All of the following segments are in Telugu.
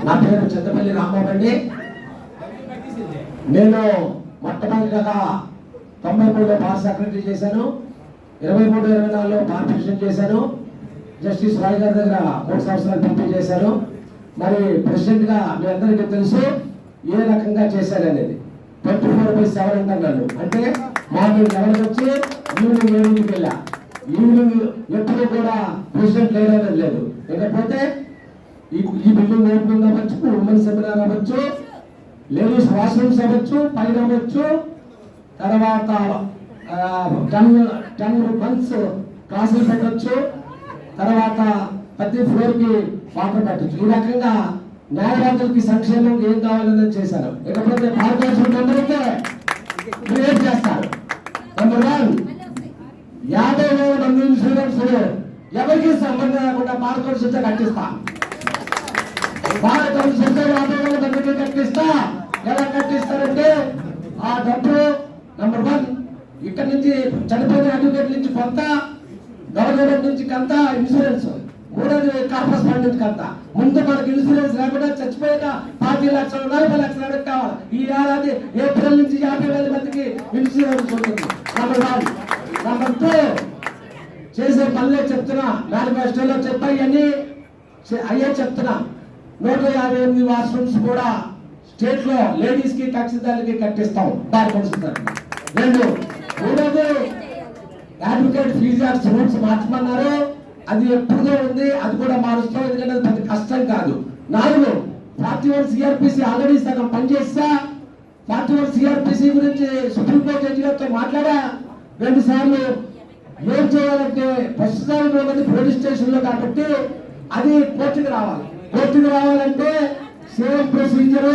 నా పేరు చింతపల్లి రాంబాబు అండి. నేను మొట్టమొదటిగా 93లో బార్ సెక్రటరీ చేశాను, 23-24లో బార్ ప్రెసిడెంట్ చేశాను. జస్టిస్ రాయ్ గారి దగ్గర 3 సంవత్సరాలు పంపిణీ చేశాను. మరి ప్రెసిడెంట్గా మీ అందరికీ తెలుసు ఏ రకంగా చేశారనేది. 24/7 అంటారు నన్ను. అంటే మార్నింగ్ 11 వచ్చి ఈవినింగ్ 7కి వెళ్ళా. ఈవినింగ్ ఎప్పుడు కూడా ప్రెసిడెంట్ లేదనేది లేదు. లేకపోతే ఈ బిల్డింగ్ ఓపెనింగ్ అవ్వచ్చు, ఉమెన్ సెమినార్ అవ్వచ్చు, లేడీస్ వాష్రూమ్స్ అవ్వచ్చు, పైన అవ్వచ్చు, తర్వాత 10 మంత్స్ క్లాసులు పెట్టచ్చు, తర్వాత ప్రతి ఫ్లోర్కి వాటర్ పెట్టచ్చు. ఈ రకంగా న్యాయవాదులకి సంక్షేమం ఏం కావాలని చేశారు. లేకపోతే కార్పొరేషన్ అందరికీ క్రియేట్ చేస్తారు. నెంబర్ 1, 50,000 మంది ఇన్సూరెన్స్ ఎవరికి సంబంధం లేకుండా కార్పొరేషన్ కట్టిస్తా. కార్పొరేషన్ 50,000 మందికి కట్టిస్తా. ఎలా కట్టిస్తారంటే ఆ డబ్బు నెంబర్ 1 ఇక్కడ నుంచి చనిపోయిన అడ్వకేట్ నుంచి కొంత, గవర్నమెంట్ నుంచి కొంత ఇన్సూరెన్స్, 3ది కార్పొరేట్ ఫండ్ నుంచి కొంత. ముందు మనకి ఇన్సూరెన్స్ లేకుండా చచ్చిపోయిన 40 లక్షలు 40 లక్షలు కావాలి. ఈ ఏడాది ఏప్రిల్ నుంచి 50,000 మందికి ఇన్సూరెన్స్ ఉంటుంది. నెంబర్ 1. నెంబర్ 2, చేసే పనులే చెప్తున్నా. మేనిఫెస్టోలో చెప్పాయి అన్ని అయ్యే చెప్తున్నా. 158 వాష్రూమ్స్ కూడా స్టేట్ లో లేడీస్ కి కక్షిదారులకి కట్టిస్తాం. Bar council 2. 3ది అడ్వకేట్ ఫీజు రూల్స్ మార్చమన్నారు. అది ఎప్పుడుదో ఉంది, అది కూడా మారుస్తాం. ఎందుకంటే అది పెద్ద కష్టం కాదు. 4, 41 సిఆర్పిసి ఆల్రెడీ సగం పనిచేస్తా. 41 సిఆర్పిసి గురించి సుప్రీంకోర్టు జడ్జి గారితో మాట్లాడా. 2 సార్లు ఏం చేయాలంటే ప్రస్తుతానికి 2 మంది పోలీస్ స్టేషన్ లో కాబట్టి అది కోర్టుకు రావాలి. కోర్టుకు రావాలంటే సేమ్ ప్రొసీజర్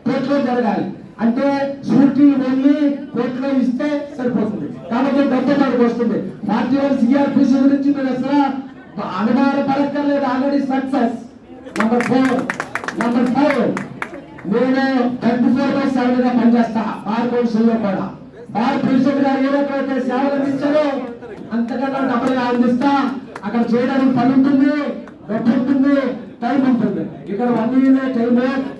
కోర్టులో జరగాలి. అంటే షూరిటీ ఓన్లీ కోర్టులో ఇస్తే సరిపోతుంది. కాబట్టి డబ్బు మనకు వస్తుంది. 41 సిఆర్పిసి గురించి మీరు అసలు అనుమాన పడక్కర్లేదు, ఆల్రెడీ సక్సెస్. నెంబర్ 4. నెంబర్ 5, నేను 24/7 పనిచేస్తా బార్ కౌన్సిల్ లో కూడా. బార్ ప్రెసిడెంట్ గారు ఏ రకమైతే సేవలు అందించారో అంతకన్నా డబ్బులుగా అందిస్తా. అక్కడ చేయడానికి పని ఉంటుంది, డబ్బు ఉంటుంది, టైం ఉంటుంది. ఇక్కడ 1 year టైం,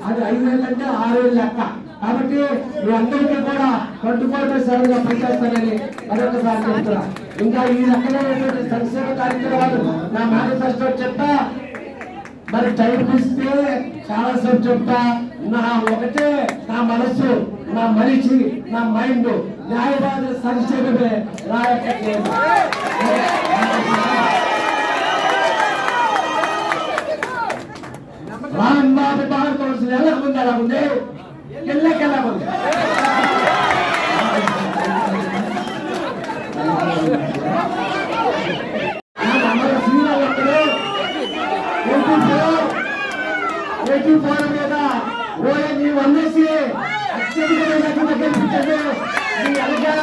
అది 5 ఏళ్ళు అంటే 6 ఏళ్ళు లెక్క. కాబట్టి మీ అందరికీ కూడా 24/7 పనిచేస్తానని మరొకసారి చెప్తున్నా. ఇంకా ఈ రకమైనటువంటి సంక్షేమ కార్యక్రమాలు నా మేనిఫెస్టో చెప్తా. మరి టైం ఇస్తే చాలా సేపు చెప్తా. నా ఒకటే నా మనస్సు, నా మనిషి, నా మైండ్ న్యాయవాదుల సంక్షేమమే నా యొక్క రాంబాబు బార్ కౌన్సిల్ ఎలా ఉంది, అలా ఉంది, ఎల్లకెలా ఉంది. మీద ఓఎన్జీ వందేసి అత్యధిక గెలిపించండి. మీ అధికార